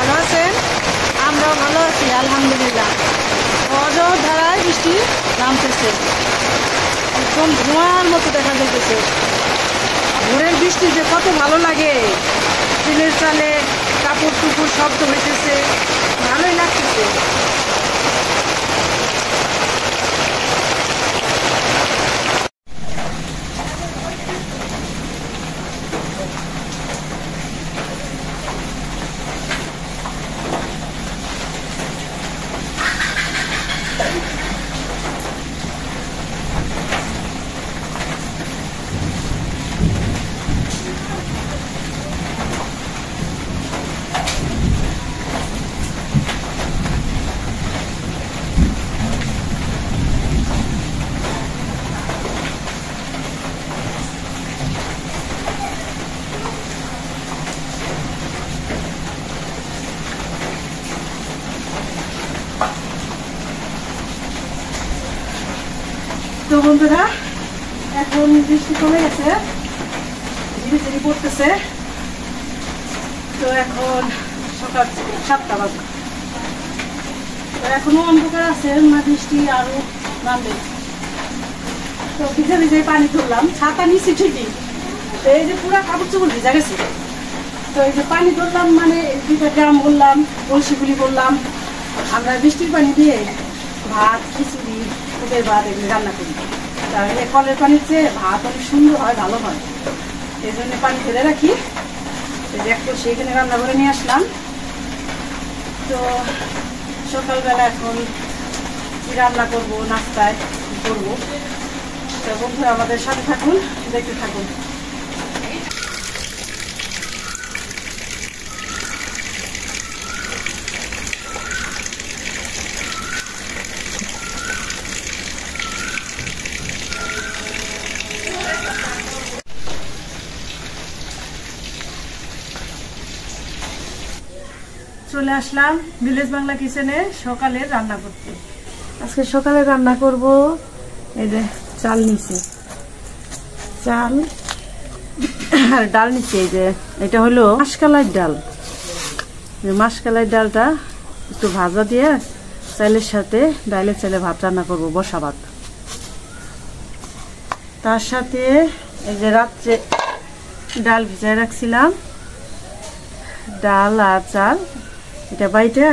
ভালো আছেন? আমরাও ভালো আছি আলহামদুলিল্লাহ। অজর ধারায় বৃষ্টি নামতেছে, একদম ধোঁয়ার মতো দেখা যাইতেছে। ভোরের বৃষ্টি যে কত ভালো লাগে, টিনের চালে কাপড় টুকুর শব্দ হইতেছে, ভালোই লাগতেছে। তো বন্ধুরা, এখন বৃষ্টি কমে গেছে, ধীরে ধীরে পড়তেছে। তো এখন সকাল 7টা বাজে, এখনো অন্ধকার আছে, না বৃষ্টি আরো নামবে। তো ভিজে ভিজে পানি তুললাম, ছাতা নিচ্ছি ঠিকই, তো এই যে পুরা কাপড় চোপড় ভিজা গেছে। তো এই যে পানি তুললাম, মানে 2টা ড্রাম বললাম, কলসিগুলি বললাম। আমরা বৃষ্টির পানি দিয়ে ভাত, খিচুড়ি, দুধের ভাত এগুলি রান্না করি। তাহলে কলের পানির চেয়ে ভাত অনেক সুন্দর হয়, ভালো হয়। এই জন্য পানি ফেলে রাখি। এই যে একটু সেইখানে রান্না করে নিয়ে আসলাম। তো সকালবেলা এখন কি রান্না করবো, নাস্তায় করবো। তো বন্ধুরা আমাদের সাথে থাকুন, দেখতে থাকুন। চলে আসলাম ভিলেজ বাংলা কিচেনে সকালে রান্না করতে। আজকে সকালে রান্না করব, এই যে চাল নিচ্ছি, চাল আর ডাল নিচ্ছি। এই যে এটা হলো মাসকলাই ডাল। মাসকলাই ডালটা একটু ভাজা দিয়ে চালের সাথে, ডালের চালে ভাত রান্না করব, বসা ভাত। তার সাথে এই যে রাত্রে ডাল ভিজায় রাখছিলাম, ডাল আর চাল, এটা বাইটা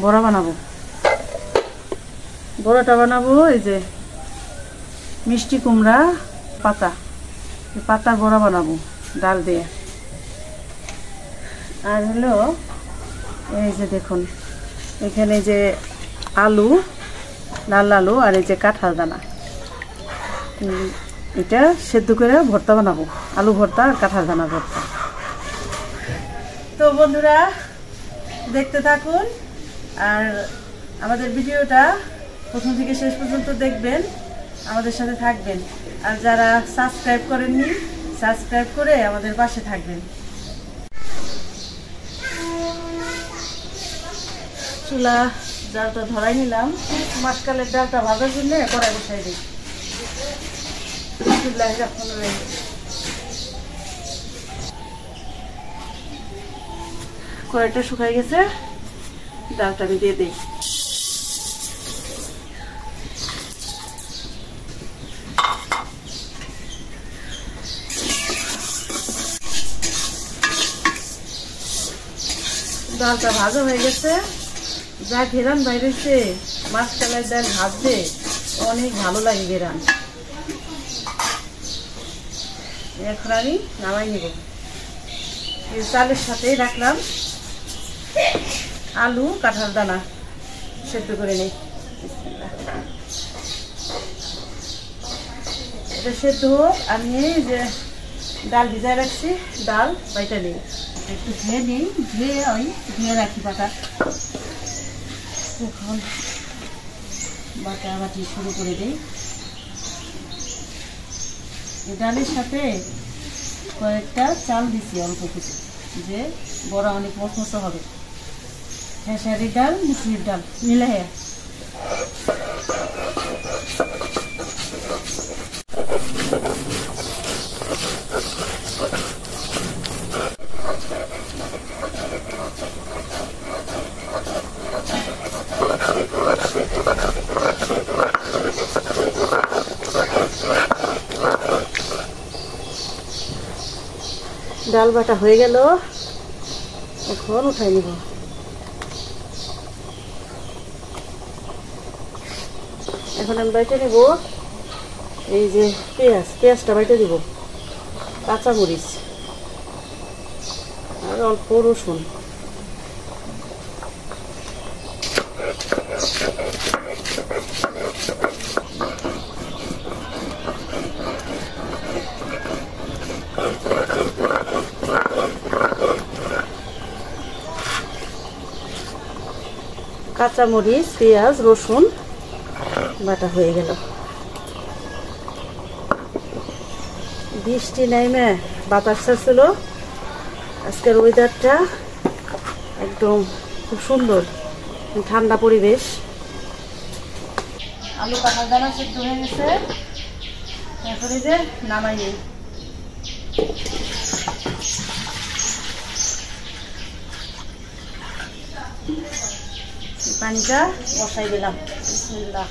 বড়া বানাবো। বড়াটা বানাবো এই যে মিষ্টি কুমড়া পাতা, পাতার বড়া বানাবো ডাল দিয়ে। আর হলো এই যে দেখুন, এখানে যে আলু, লাল আলু, আর এই যে কাঁঠাল দানা, এটা সেদ্ধ করে ভর্তা বানাবো, আলু ভর্তা আর কাঁঠাল দানা ভর্তা। তো বন্ধুরা দেখতে থাকুন, আর আমাদের ভিডিওটা প্রথম থেকে শেষ পর্যন্ত দেখবেন, আমাদের সাথে থাকবেন। আর যারা সাবস্ক্রাইব করেননি, সাবস্ক্রাইব করে আমাদের পাশে থাকবেন। চুলা ডালটা ধরাই নিলাম, মাসকালের ডালটা ভাজার জন্য কড়াই বসাই দিই। কড়াইটা শুকাই গেছে, ডালটা আমি দিয়ে দিই। ডালটা ভাজা হয়ে গেছে, যা ঘেরান বাইরেছে, মাসকালাই ডাল ভাজতে অনেক ভালো লাগে ঘেরান। এখন আমি নামাই নিব। চালের সাথে রাখলাম আলু, কাঁঠাল দানা সেদ্ধ করে নেই। এটা সেদ্ধ হোক, আমি যে ডাল ভিজায় রাখছি, ডাল বাইটা নেই, একটু ধুয়ে নিই, ধুয়ে রাখি পাতা। এখন বাটা বাটি শুরু করে দিই। ডালের সাথে কয়েকটা চাল দিছি, অল্প কিছু, যে বড়া অনেক মশমশো হবে। খেসারির ডাল, মুসুরির ডাল মিলে। ডাল বাটা হয়ে গেল, এখন উঠাই নিব। এখন আমি বাইটে নিব এই যে পেঁয়াজটা বাইটে দিব, কাঁচামরিচ আর অল্প রসুন। কাঁচামরিচ, পেঁয়াজ, রসুন বাটা হয়ে গেল। বৃষ্টি নাইমে বাতাস ছাড়ছিল, আজকের ওয়েদারটা একদম খুব সুন্দর, ঠান্ডা পরিবেশ। আলু কাঁঠাল দানা সেদ্ধ হয়ে গেছে, এরপরে যে নামাই নেই। পানিটা বসাই দিলাম। বিসমিল্লাহ।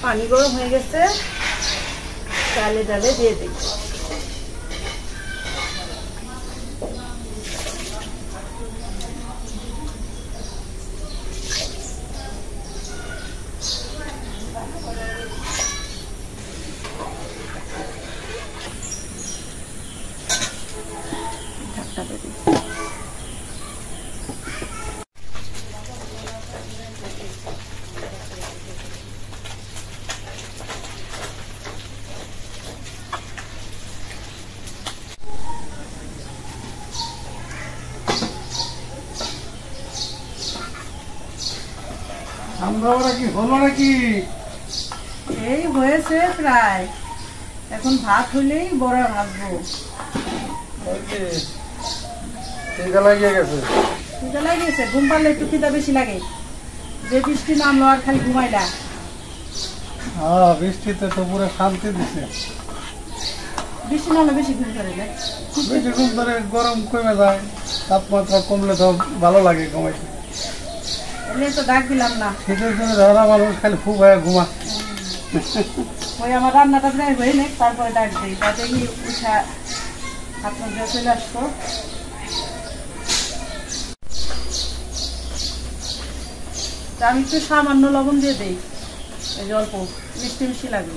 পানি গরম হয়ে গেছে, ডালে ডালে দিয়ে দিই। আমরা কি হলো নাকি? এই হয়েছে প্রায়, এখন ভাত হইলেই বড়া ভাজবো। খিদা লাগিয়ে গেছে। খিদা লাগিয়েছে, ঘুম পারলে একটু খিদা বেশি লাগে। যে বৃষ্টি নামলো আর খালি ঘুমাইলা। হ্যাঁ, বৃষ্টিতে তো পুরো শান্তি দিছে। বৃষ্টি নামলে বেশি ঘুম করে না, বেশি ঘুম ধরে গরম কমে যায়, তাপমাত্রা কমলে তো ভালো লাগে ঘুমাইতে। এলে তো ডাক দিলাম না। শীতের জন্য ধরা মানুষ খালি খুব হয়ে ঘুমা। ওই আমার রান্নাটা প্রায় হয়ে নেই, তারপরে ডাক দিই, তাতে কি উঠা আপনার যে চলে আসতো। আমি একটু সামান্য লবণ দিয়ে দিই, এই যে অল্প মিষ্টি মিষ্টি লাগলো।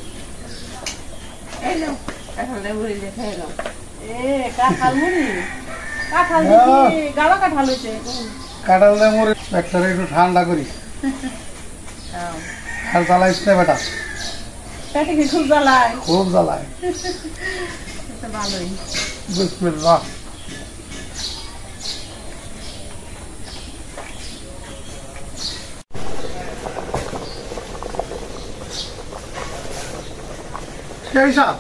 এই নাও কাঁঠাল মুড়ি দিয়ে খেয়ে নাও। কাঁঠাল মুড়ি, কাঁঠাল গাঢ় কাঁঠাল হয়েছে। কাঁঠাল দিয়ে মুড়ি একটা একটু ঠান্ডা করি। আর জ্বালাইস না বেটা, পেটে কি খুব জ্বালায়? খুব জ্বালায়। ভালোই। বিসমিল্লাহ। সেই সাপ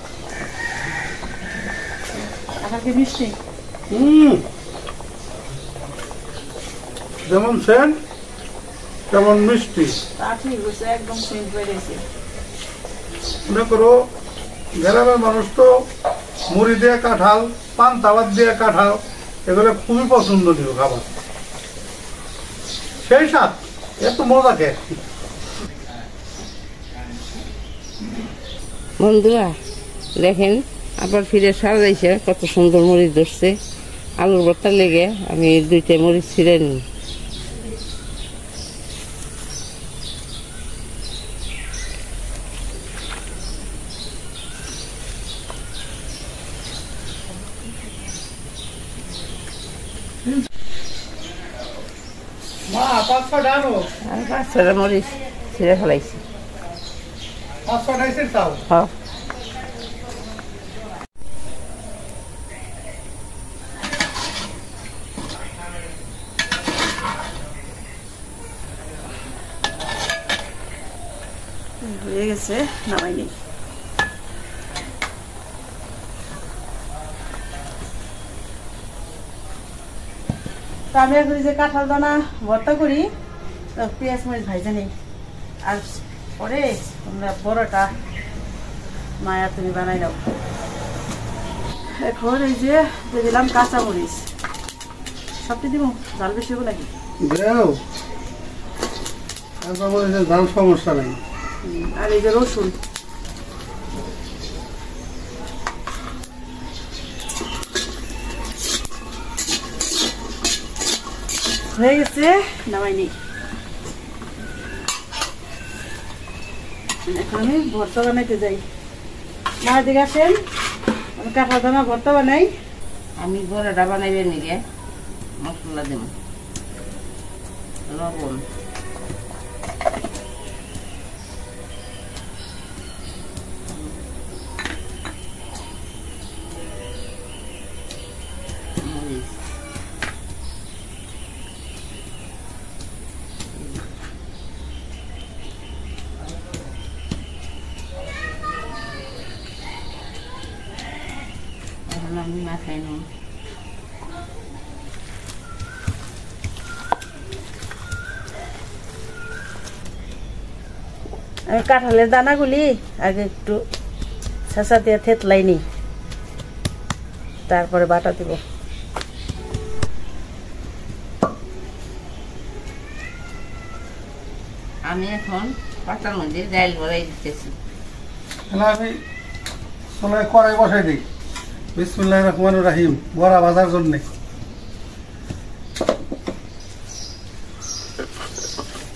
কাঁঠালকে মিষ্টি, যেমন সেন্ট তেমন মিষ্টি। তা ঠিক হয়েছে, একদম সেন্ট বেড়েছে। মনে করো গ্রামের মানুষ তো মুড়ি দিয়ে কাঁঠাল, পান তাওয়াত দিয়ে কাঁঠাল, এগুলো খুবই পছন্দনীয় খাবার। সেই সাথ এত মজা খেয়ে। বন্ধুরা দেখেন, আবার ফিরে সাজাইছে, কত সুন্দর মরিচ ধরছে। আলুর ভর্তা লেগে আমি 2টা মরিচ ছিঁড়ে নিই। মা 5-6টা আনো, আর 5-6টা মরিচ ছিঁড়ে ফেলাইছি। 5-6টাই চাও। হ্যাঁ, হয়ে গেছে, নামাই নেই। তো আমি এখন যে কাঁঠাল দানা ভর্তা করি, তো পেঁয়াজ মরিচ ভাইজে নেই। আর পরে তোমরা বড়টা মায়া তুমি বানাই দাও। এখন এই যে দিয়ে দিলাম কাঁচা মরিচ, সবটি দিব, জাল বেশি হবো নাকি? জাল সমস্যা নেই। আর এই যে রসুন, হয়ে গেছে, নামাইনি। এখন আমি ভর্তা বানাইতে যাই। মা দিকে আসেন, আমি কাঁঠাল দানা ভর্তা বানাই। আমি বড়াটা বানাইবে নিগে মশলা দেব, লবণ, মরিচ, আমি মাথায় নুন, আমি কাঁঠালের দানাগুলি আগে একটু ছাঁচা দিয়ে থেতলাই নি, তারপরে বাটা দিব। আমি এখন পাতার মধ্যে ডাল ভরাই দিতেছি। আমি চুলায় কড়াই বসাই দিই। বিসমিল্লাহির রহমানির রহিম। বড়া ভাজার জন্যে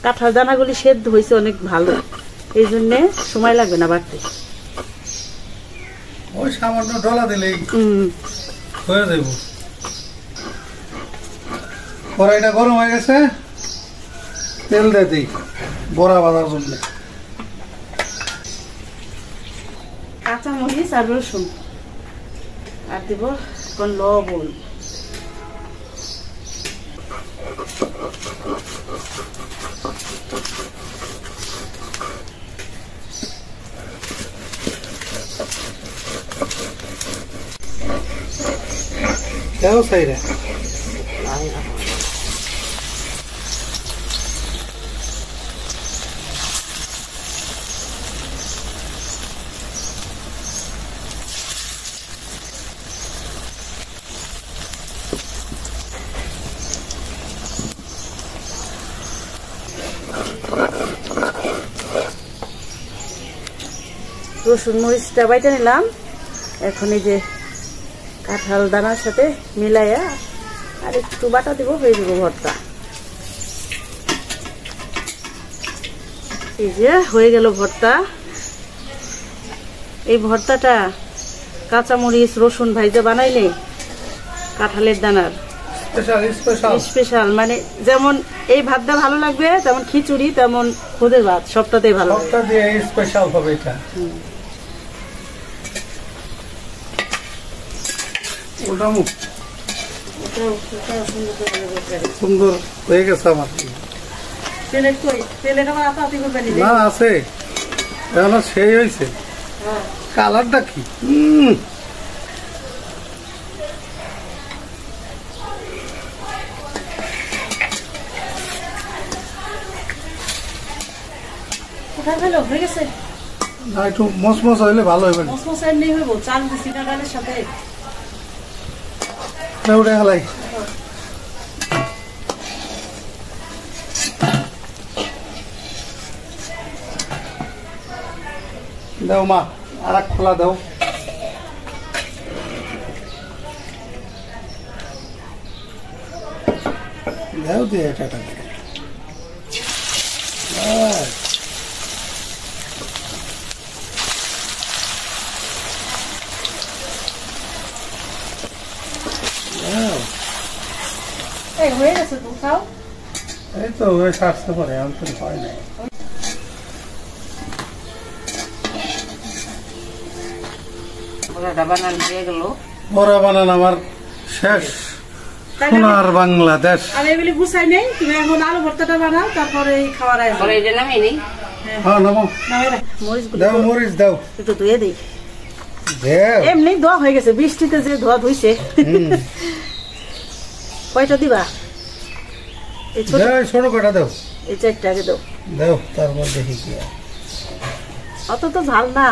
কাঁঠাল দানাগুলি সেদ্ধ হয়েছে অনেক ভালো, এই জন্যে সময় লাগবে না বাড়তে। ওই সামান্য ডলা দিলেই হয়ে যাব। কড়াইটা গরম হয়ে গেছে, তেল দিয়ে দিই বড়া ভাজার জন্য। কাঁচা মরিচ আর রসুন, আর দিব এখন লবণ। কেউ চাইরা রসুন মরিচটা বাইটা নিলাম, এখন এই যে কাঁঠাল দানার সাথে মিলাইয়া আর একটু বাটা দিব, হয়ে দিব ভর্তা। এই যে হয়ে গেল ভর্তা। এই ভর্তাটা কাঁচা মরিচ রসুন ভাইজা বানাইলে কাঁঠালের দানার স্পেশাল, মানে যেমন এই ভাতটা ভালো লাগবে, তেমন খিচুড়ি, তেমন খুদের ভাত, সবটাতেই ভালো লাগবে। স্পেশাল হবে এটা। সুন্দর হয়ে গেছে আমার। না আছে, সেই হয়েছে। কালারটা কি হয়ে গেছে না, একটু মসমস হইলে ভালো হবে। মসমস নেই হইব, চাল দিছি না ডালের সাথে। উঠে গেলাই দাও মা, আর এক খোলা দাও। দাও দিয়ে এটা হয়ে গেছে তো, খাও। এই তো হয়ে সারতে পারে, আমি তো হয় নাই। বড়াটা বানানো হয়ে গেল। বড়া বানান আমার শেষ। সোনার বাংলাদেশ। আমি এগুলি গুছাই নেই, তুমি এখন আলু ভর্তাটা বানাও, তারপরে খাওয়ার নামাই নেই। হ্যাঁ নামো, দাও মরিচ দাও, একটু ধুয়ে দিই। এমনি ধোয়া হয়ে গেছে, বৃষ্টিতে যে ধোয়া ধুইছে। কয়টা দিবা? এই ছোট ছোট কটা দাও, এই 4টা আগে দাও। দাও তারপর দেখি কি হয়। অত তো ঝাল না,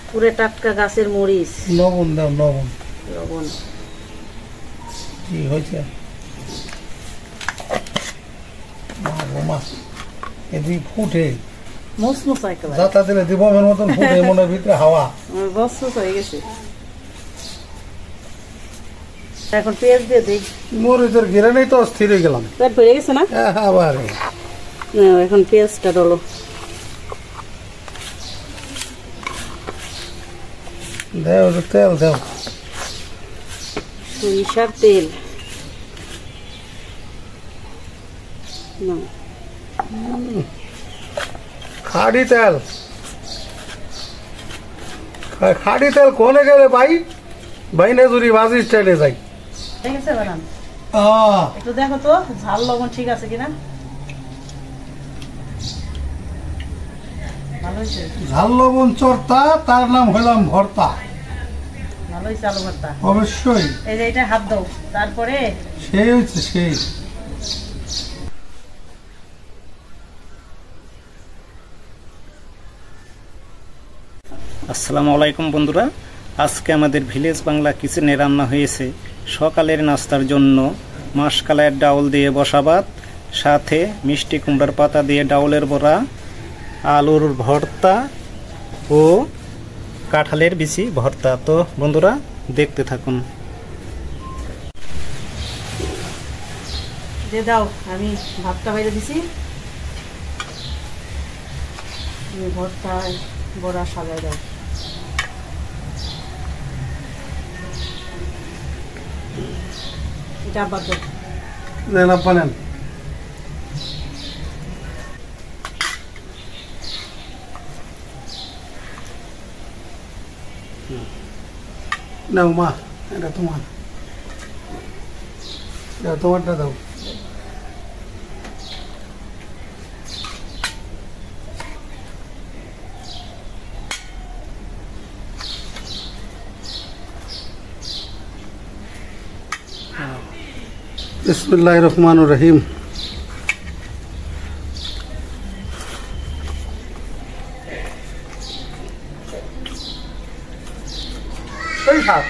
পুরে টাটকা গাছের মরিচ। লবণ দাও, লবণ। লবণ কি হয়েছে? মা এদিকে ফুটে মুসমুস একেবারে, যাতা দিলে দিবমের মতন ফুটে, মনের ভিতরে হাওয়া। আমার বসস হয়ে গেছে। এখন পেঁয়াজ দিয়ে দিই। মরিচের ঘিরে নেই তো অস্থির হয়ে গেলাম। পেট ভরে গেছে না? আবার নাও, এখন পেঁয়াজটা ডলো। দাও তেল দাও, সরিষার তেল নাও। খাড়ি তেল, খাড়ি তেল কোনে গেলে ভাই? বাইনে জুড়ি বাজি স্টাইলে যাই। ঠিক আছে বানান, একটু দেখো তো ঝাল লবণ ঠিক আছে কিনা। ভালো হয়েছে, ঝাল লবণ চর্তা, তার নাম হইলাম ভর্তা। ভালো হয়েছে আলু ভর্তা। অবশ্যই এই যে এটা হাত দাও, তারপরে সেই হচ্ছে সেই। আসসালামু আলাইকুম বন্ধুরা, আজকে আমাদের ভিলেজ বাংলা কিচেনে রান্না হয়েছে সকালের নাস্তার জন্য মাসকালাইয়ের ডাউল দিয়ে বসা ভাত, সাথে মিষ্টি কুমড়ার পাতা দিয়ে ডাউলের বড়া, আলুর ভর্তা ও কাঁঠালের বিচি ভর্তা। তো বন্ধুরা দেখতে থাকুন। দিয়ে দাও, আমি ভাতটা বাইরে দিছি, ভর্তা বড়া সাজাই দাও। এটা আবার দাও। নেন আপা নেন। নাও মা, এটা তোমার, তোমারটা দাও। বিসমিল্লাহির রহমানির রহিম। সেই সাত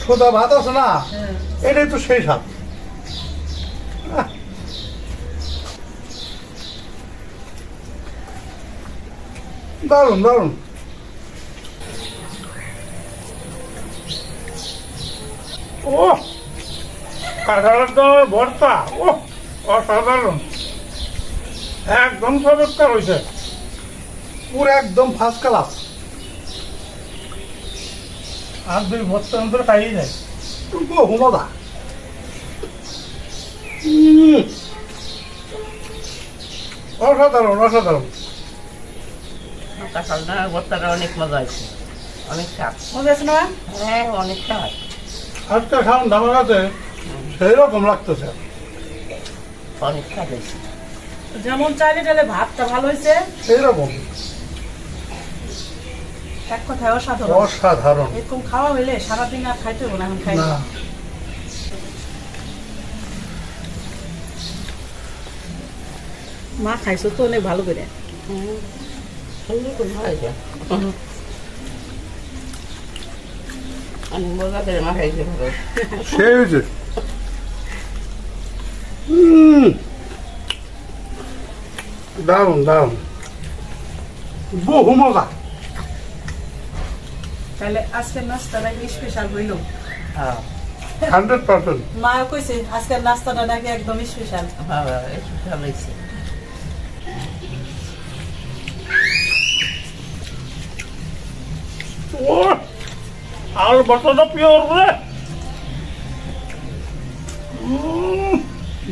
সোদা ভাত আছে না, এটাই তো সেই সাত। দারুন দারুন। ও কাঁঠালের দামের ভর্তা, ও অসাধারণ, একদম চমৎকার হয়েছে, পুরো একদম ফার্স্ট ক্লাস। আর দুই ভর্তা অন্তর খাইয়ে যায়, বহু মজা। অসাধারণ অসাধারণ। কাঁঠালটা ভর্তাটা অনেক মজা আছে, অনেক স্বাদ। মজা আছে না? হ্যাঁ, অনেক স্বাদ। আজকে খাওয়ান ধামার কাছে সেই রকম লাগতেছে, অনেক স্বাদ হয়েছে। যেমন চাইলে ডালে ভাতটা ভালো হয়েছে, সেই রকম এক কথায় অসাধারণ। অসাধারণ। এরকম খাওয়া হইলে সারাদিন আর খাইতে হবে না, এখন খাই না মা খাইছো তো অনেক ভালো করে। সুন্দর করে হয়েছে, অনেক মজা করে মা খাইছে ভালো। সেই হয়েছে। দারুন দারুন, বহু মজা। তাহলে আজকের নাস্তাটা স্পেশাল হইল। 100%। মা কইছে আজকের নাস্তাটা নাকি একদম স্পেশাল। হ্যাঁ, একটু ভালো হয়েছে। ও আর বর্তমানটা পিওর রে,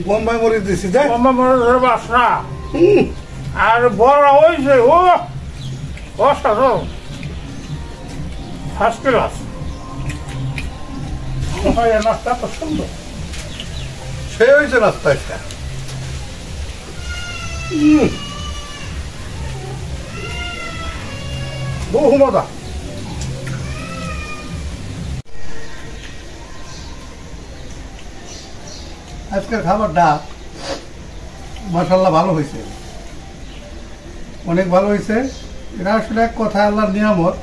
বোম্বাই মরিচ দিছি, বোম্বাই মরিচের বাসনা। আর বড়া হয়েছে, ও অসাধারণ, ফার্স্ট ক্লাস। নাস্তা তো সুন্দর, সে হয়েছে নাস্তা একটা। বহু মজা। আজকের খাবারটা মাশাআল্লাহ ভালো হয়েছে, অনেক ভালো হয়েছে। এটা আসলে এক কথা আল্লাহর নিয়ামত।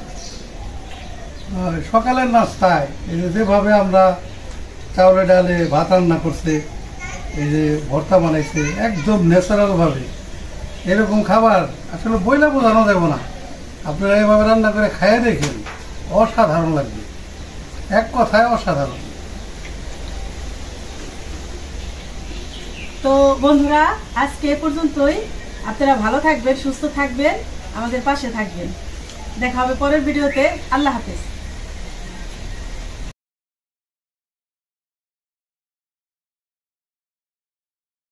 সকালের নাস্তায় এই যেভাবে আমরা চাউলে ডালে ভাত রান্না করছে, এই যে ভর্তা বানাইছে একদম ন্যাচারালভাবে, এরকম খাবার আসলে বইলা বোঝানো যাবে না। আপনারা এভাবে রান্না করে খাইয়ে দেখেন, অসাধারণ লাগবে, এক কথায় অসাধারণ। তো বন্ধুরা, আজকে এ পর্যন্তই। আপনারা ভালো থাকবেন, সুস্থ থাকবেন, আমাদের পাশে থাকবেন। দেখা হবে পরের ভিডিওতে। আল্লাহ হাফেজ।